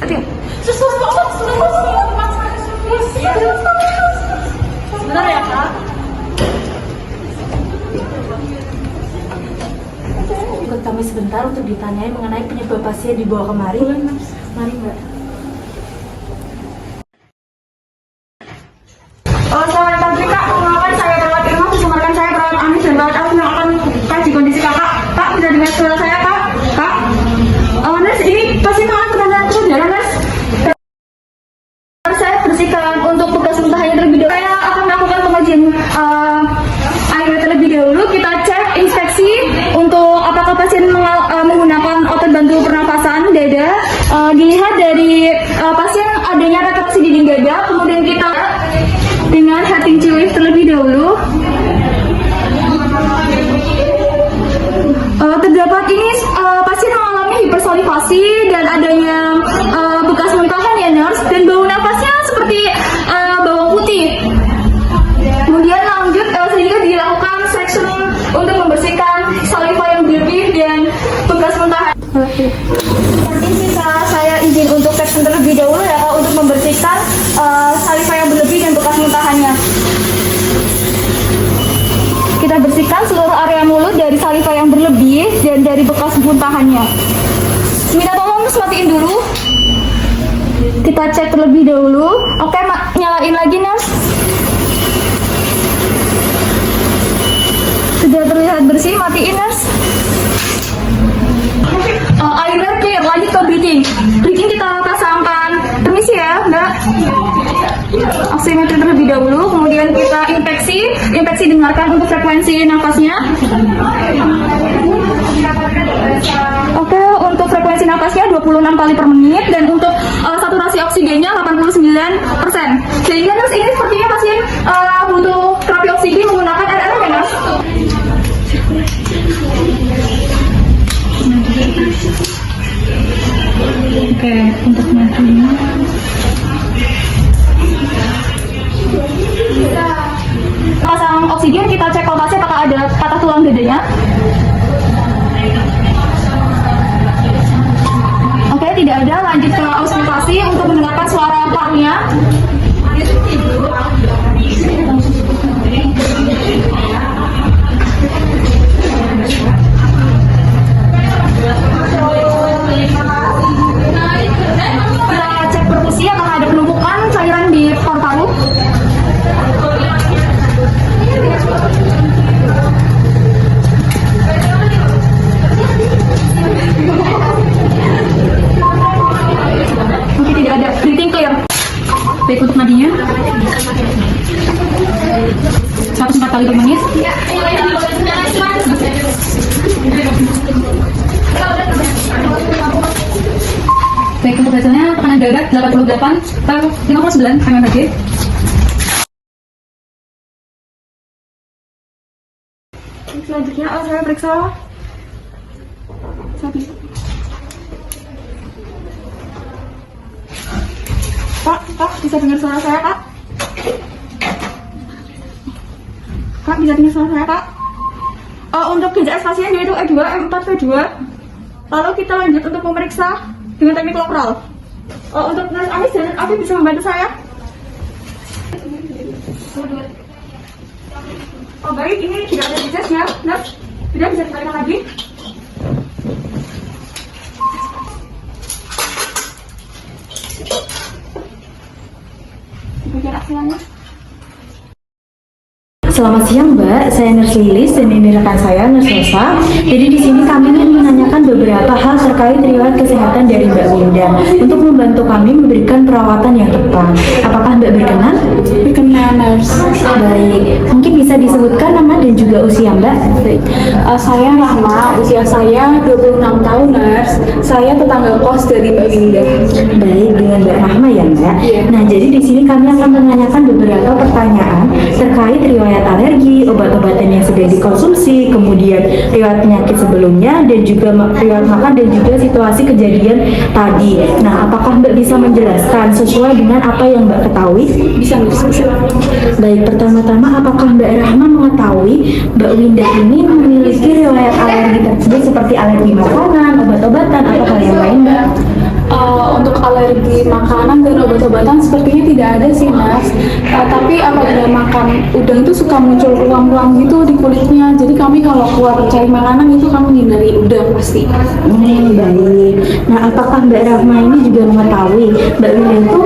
Sebentar ya Kak. Ikut kami sebentar untuk ditanyai mengenai penyebab pasien dibawa kemari. Mari Mbak. Selamat pagi Kak, perkenalkan saya Perawat Irma, bersamakan saya Perawat Anis dan Perawat Alvin yang akan kaji kondisi Kakak. Kak, bisa dengar suara saya Kak? Kak? Nurse, ini pasti malah keadaan terus ya Nurse? Saya bersihkan untuk tugas muntahnya terlebih dahulu. Saya akan melakukan pengajian air terlebih dahulu. Kita cek inspeksi untuk apakah pasien menggunakan otot bantu pernapasan dada. Dilihat dari pasien adanya retraksi dinding dada, kemudian kita dengan head lift terlebih dahulu. Terdapat ini pasien mengalami hipersalivasi dan adanya bekas muntahan ya Nurse, dan bau nafasnya seperti bawang putih. Kemudian lanjut selanjutnya dilakukan section untuk membersihkan saliva yang berlebih dan bekas muntahan. Seperti bisa saya izin untuk section terlebih dahulu ya Kak, untuk membersihkan saliva yang berlebih dan bekas muntahannya. Kita bersihkan seluruh area mulut dari saliva yang berlebih dan dari bekas muntahannya. Minta tolong matiin dulu. Kita cek terlebih dahulu. Oke, nyalain lagi Nurse. Sudah terlihat bersih, matiin Nurse. Airnya clear, lanjut ke breathing. Breathing kita pasangkan, permisi ya Mbak, oximetri terlebih dahulu, kemudian kita infeksi dengarkan untuk frekuensi nafasnya. Oke, untuk frekuensi nafasnya 26 kali per menit dan untuk saturasi oksigennya 89%. Sehingga Nurse, ini sepertinya pasien butuh terapi oksigen menggunakan RR ya Nurse? Oke, untuk nantinya pasang oksigen, kita cek kompasnya apakah ada patah tulang dadanya. Oke, tidak ada. Lanjut ke auskultasi untuk mendengarkan suara parunya. Kita cek perfusi apakah ada penumpukan cairan di paru-paru. Oke, tidak ada. Breathing clear. Baik, untuk nadinya 104 kali per menit. Baik, untuk hasilnya tekanan darah 88/59 mmHg. Selanjutnya saya periksa sapi. Pak, bisa dengar suara saya Kak? Kak, bisa dengar suara saya Kak? Untuk GCS pasien yaitu E2, M4, V2. Lalu kita lanjut untuk memeriksa dengan teknik lokal. Untuk Nurse Anis dan Afif bisa membantu saya? Baik, ini tidak ada GCS ya Nurse? Tidak bisa dikatakan lagi? Bagian aksinya. Selamat siang Mbak, saya Nurse Lilis dan ini rekan saya Nurse Rosa. Jadi di sini kami ingin menanyakan beberapa hal terkait riwayat kesehatan dari Mbak Winda untuk membantu kami memberikan perawatan yang tepat. Apakah Mbak berkenan? Berkenan Nurse. Baik, mungkin bisa disebutkan nama dan juga usia Mbak? Saya Rahma, usia saya 26 tahun Nurse. Saya tetangga kos dari Mbak Winda. Baik, dengan Mbak Rahma ya Mbak. Nah, jadi di sini kami akan menanyakan beberapa pertanyaan terkait riwayat alergi, obat-obatan yang sudah dikonsumsi, kemudian riwayat penyakit sebelumnya, dan juga riwayat makan dan juga situasi kejadian tadi. Nah, apakah Mbak bisa menjelaskan sesuai dengan apa yang Mbak ketahui? Bisa. Baik, pertama-tama apakah Mbak Rahma mengetahui Mbak Winda ini memiliki riwayat alergi tersebut seperti alergi makanan, obat-obatan, atau hal yang lain Mbak? Untuk alergi makanan dan obat-obatan sepertinya tidak ada sih nurse. Tapi apabila makan udang itu suka muncul ruam-ruam gitu di kulitnya. Jadi kami kalau keluar cari makanan itu kami hindari udang pasti. Baik. Nah, apakah Mbak Rahma ini juga mengetahui Mbak Winda itu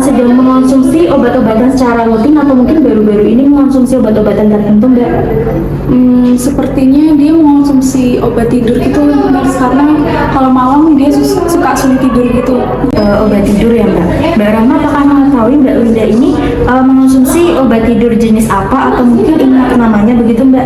sedang mengonsumsi obat-obatan secara rutin atau mungkin baru-baru ini mengonsumsi obat-obatan tertentu, Mbak? Sepertinya dia mengonsumsi obat tidur gitu nurse, karena kalau malam dia suka sulit tidur gitu. Obat tidur ya, Mbak. Mbak Rahma apakah mengetahui Mbak Winda ini mengonsumsi obat tidur jenis apa atau mungkin ingat namanya begitu, Mbak?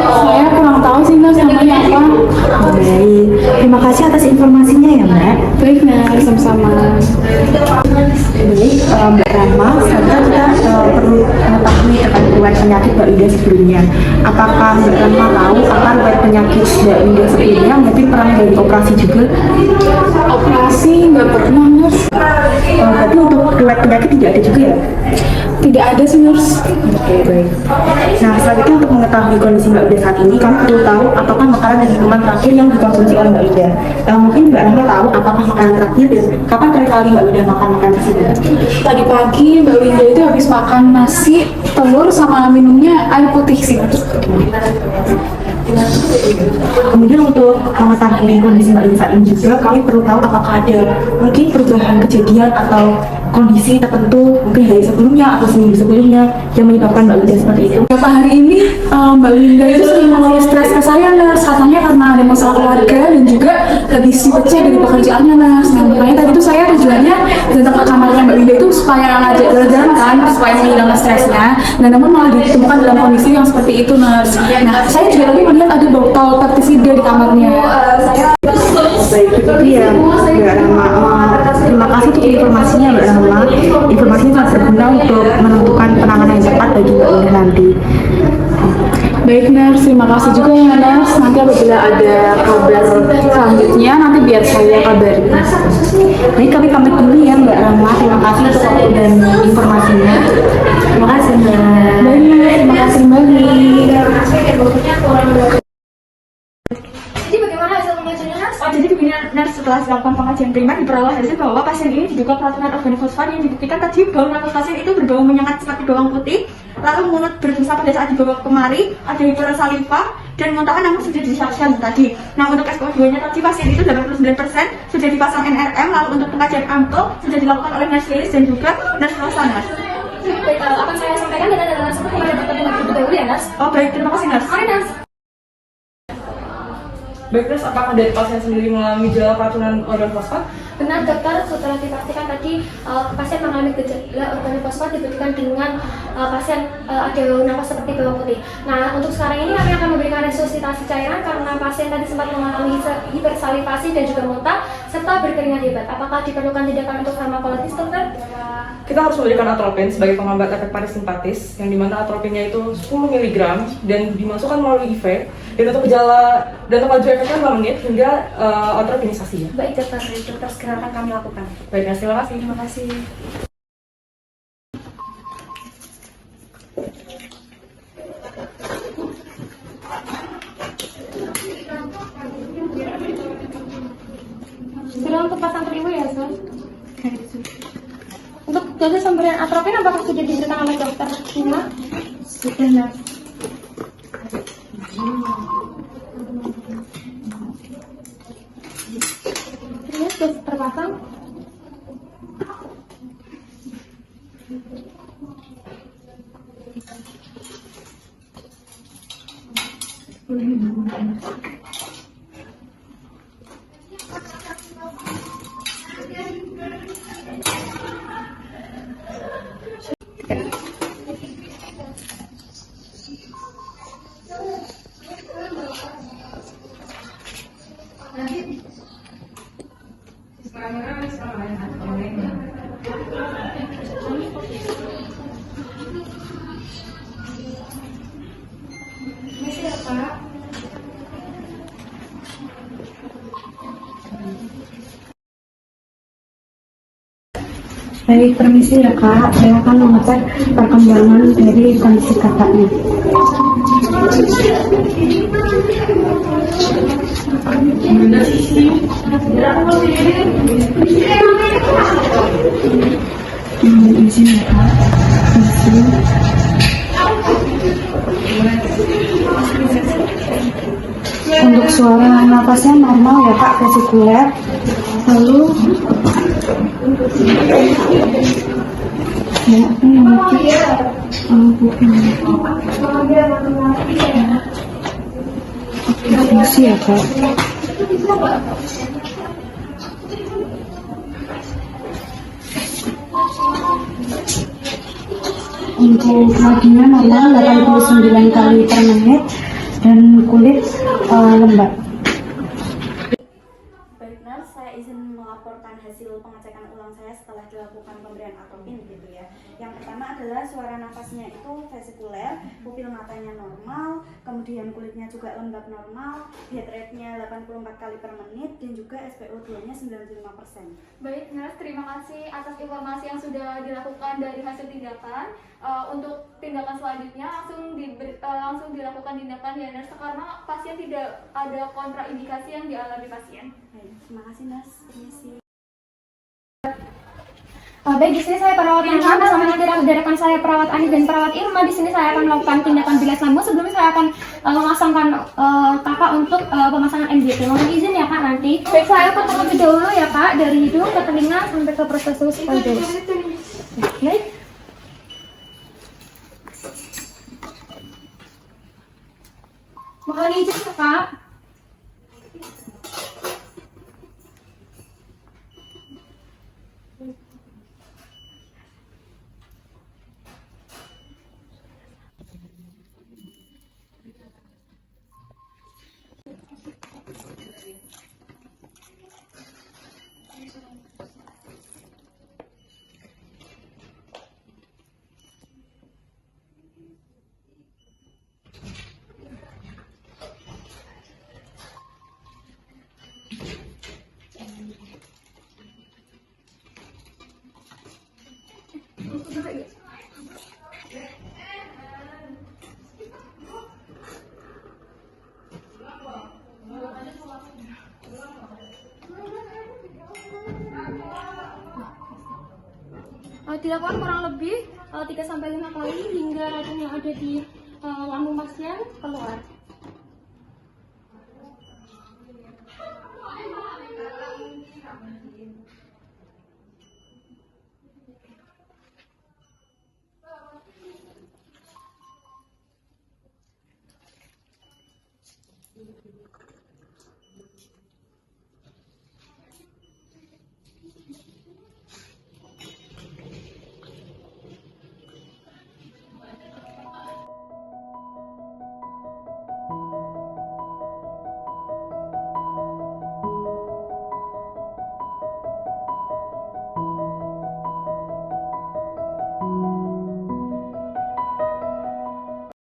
Saya kurang tahu sih nurse namanya apa. Baik. Terima kasih atas informasinya ya, Mbak. Baik nurse, sama-sama. Baik, Mbak Rahma, selanjutnya kita perlu mengetahui terkait riwayat penyakit Mbak Winda sebelumnya. Apakah Mbak Rahma tahu apa riwayat penyakit Mbak Winda sebelumnya? Mungkin pernah dari operasi juga? Operasi nggak pernah nurse. Tapi untuk riwayat penyakit tidak ada juga ya? Tidak ada sih nurse. Oke, baik. Nah, selanjutnya untuk mengetahui kondisi Mbak Winda saat ini, kami perlu tahu apakah makanan dan minuman terakhir yang dikonsumsi oleh Mbak Winda. Mungkin Mbak Rahma tahu apakah makanan terakhir dan kapan terakhir kali Mbak Winda makan makanan tersebut? Tadi pagi Mbak Winda itu habis makan nasi, telur sama minumnya air putih sih. Kemudian untuk mengetahui kondisi Mbak Winda saat ini juga, kami perlu tahu apakah ada mungkin perubahan kejadian atau kondisi tertentu mungkin dari sebelumnya atau seminggu sebelumnya yang menyebabkan Mbak Winda seperti itu. Beberapa hari ini Mbak Winda itu sering mengeluh stres ke saya nurse, katanya karena ada masalah keluarga dan juga habis dipecah dari pekerjaannya nurse. Nah, makanya tadi itu saya tujuannya datang ke kamarnya Mbak Winda itu supaya ngajak jalan-jalan kan, supaya menghilangkan stresnya. Nah, namun malah ditemukan dalam kondisi yang seperti itu nurse. Nah, saya juga tadi melihat ada botol pestisida di kamarnya. Baik, itu dia Mbak Rahma. Terima kasih untuk informasinya Mbak Rahma. Informasinya sangat berguna untuk menentukan penanganan yang tepat bagi Mbak Winda nanti. Baik nurse, terima kasih juga ya nurse. Nanti apabila ada kabar selanjutnya nanti biar saya kabari. Baik, kami pamit dulu ya Mbak Rahma. Terima kasih untuk waktu dan informasinya. Terima kasih Mbak. Baik nurse, terima kasih kembali. Jadi bagaimana hasil pengajiannya, Nars? Jadi begini, Nars, setelah dilakukan pengajian primer diperoleh hasil bahwa pasien ini diduga keracunan organofosfat yang dibuktikan tadi bau nafas pasien itu berbau menyengat seperti bawang putih, lalu mulut berbusa pada saat dibawa kemari, ada hipersalivah dan muntahkan namun sudah disaksikan tadi. Nah, untuk SPO2-nya tadi pasien itu 89% sudah dipasang NRM, lalu untuk pengajian ampel sudah dilakukan oleh nurse Lilis dan juga nurse Rosa, Nars. Baik, akan saya sampaikan data-data tersebut kepada dokter terlebih dahulu ya, Nars. Oh baik, terima kasih Nars. Mari, Nars. Baik, terus apakah dari pasien sendiri mengalami gejala keracunan organofosfat? Benar dokter, setelah dipastikan tadi pasien mengalami gejala organofosfat dibuktikan dengan pasien ada bau nafas seperti bawang putih. Nah, untuk sekarang ini kami akan memberikan resusitasi cairan karena pasien tadi sempat mengalami hipersalivasi dan juga muntah serta berkeringat hebat. Apakah diperlukan tindakan untuk farmakologis, dokter? Kita harus memberikan atropin sebagai penghambat efek parasimpatis, yang dimana atropinnya itu 10 mg dan dimasukkan melalui IV, dan untuk gejala dan untuk laju efeknya 2 menit hingga atropinisasi ya. Baik dokter, segera akan kami lakukan. Baik, terima kasih. Terima kasih. Sudah untuk pasang terima ya, Sol? Untuk dosis pemberian atropin apakah sudah diberikan oleh dokter Nina? Sudah Nars. Ini sudah terpasang. Baik, permisi ya Kak, saya akan mengecek perkembangan dari kondisi kakaknya. Izin ya Kak. Izin. Untuk suara napasnya normal ya Kak, vesikuler. Lalu ya, ini mungkin fungsi ya Kak. Untuk nadinya normal 89 kali per menit dan kulit lembab. Baik nurse, saya izin melaporkan hasil pengecekan ulang saya setelah dilakukan pemberian atropin gitu ya. Yang pertama adalah suara nafasnya itu vesikuler, pupil matanya normal, kemudian kulitnya juga lembab normal, heart rate-nya 84 kali per menit, dan juga SpO2-nya 95%. Baik, nurse, terima kasih atas informasi yang sudah dilakukan dari hasil tindakan. Untuk tindakan selanjutnya langsung dilakukan tindakan ya nurse, karena pasien tidak ada kontraindikasi yang dialami pasien. Baik, terima kasih nurse. Permisi. Baik, di sini saya perawat Irma bersama nanti rekan saya perawat Ani dan perawat Irma. Di sini saya akan melakukan tindakan bilas lambung. Sebelumnya saya akan memasangkan kakak untuk pemasangan MDT. Mohon izin ya kak nanti. Baik, saya akan terlebih dahulu ya kak, dari hidung ke telinga sampai ke prosesus pojok. Baik. Mohon izin ya kak. Dilakukan kurang lebih 3-5 kali hingga racun yang ada di lambung pasien keluar.